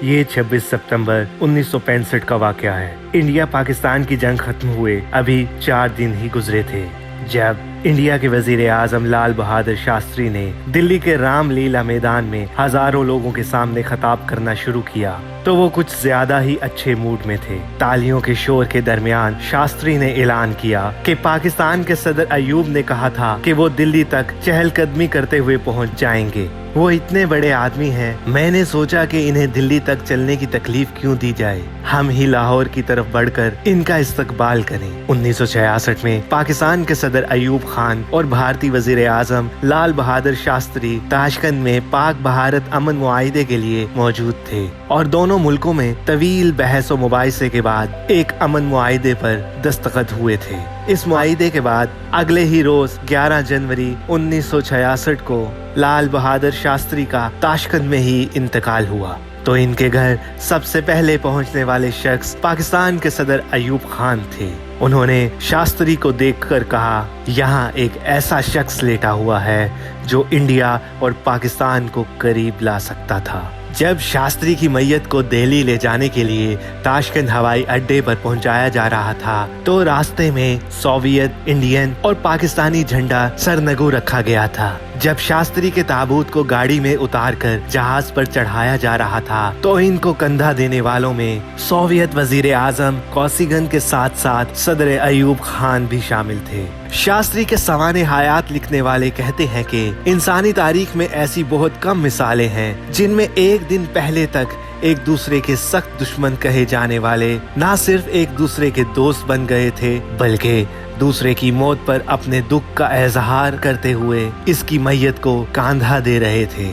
ये 26 सितंबर 1965 का वाकया है। इंडिया पाकिस्तान की जंग खत्म हुए अभी 4 दिन ही गुजरे थे जब इंडिया के वजीर आजम लाल बहादुर शास्त्री ने दिल्ली के रामलीला मैदान में हजारों लोगों के सामने खिताब करना शुरू किया तो वो कुछ ज्यादा ही अच्छे मूड में थे। तालियों के शोर के दरमियान शास्त्री ने ऐलान किया कि पाकिस्तान के सदर अयूब ने कहा था कि वो दिल्ली तक चहलकदमी करते हुए पहुंच जाएंगे। वो इतने बड़े आदमी हैं, मैंने सोचा कि इन्हें दिल्ली तक चलने की तकलीफ क्यों दी जाए, हम ही लाहौर की तरफ बढ़कर इनका इस्तकबाल करें। 1966 में पाकिस्तान के सदर अयूब खान और भारतीय वजीर आजम लाल बहादुर शास्त्री ताशकंद में पाक भारत अमन मुआहिदे के लिए मौजूद थे और दोनों मुल्कों में तवील बहस व मुबाहिसे के बाद एक अमन मुआहिदे पर दस्तखत हुए थे। इस मुआहिदे के बाद अगले ही रोज 11 जनवरी 1966 को लाल बहादुर शास्त्री का ताशकंद में ही इंतकाल हुआ तो इनके घर सबसे पहले पहुंचने वाले शख्स पाकिस्तान के सदर अयूब खान थे। उन्होंने शास्त्री को देखकर कहा, यहाँ एक ऐसा शख्स लेटा हुआ है जो इंडिया और पाकिस्तान को करीब ला सकता था। जब शास्त्री की मैयत को दिल्ली ले जाने के लिए ताशकंद हवाई अड्डे पर पहुंचाया जा रहा था तो रास्ते में सोवियत, इंडियन और पाकिस्तानी झंडा सरनगू रखा गया था। जब शास्त्री के ताबूत को गाड़ी में उतारकर जहाज पर चढ़ाया जा रहा था तो इनको कंधा देने वालों में सोवियत वजीर आजम कौसिगन के साथ साथ सदर अयूब खान भी शामिल थे। शास्त्री के सवाने हयात लिखने वाले कहते हैं कि इंसानी तारीख में ऐसी बहुत कम मिसालें हैं जिनमें एक दिन पहले तक एक दूसरे के सख्त दुश्मन कहे जाने वाले ना सिर्फ एक दूसरे के दोस्त बन गए थे बल्कि दूसरे की मौत पर अपने दुख का इजहार करते हुए इसकी मैयत को कांधा दे रहे थे।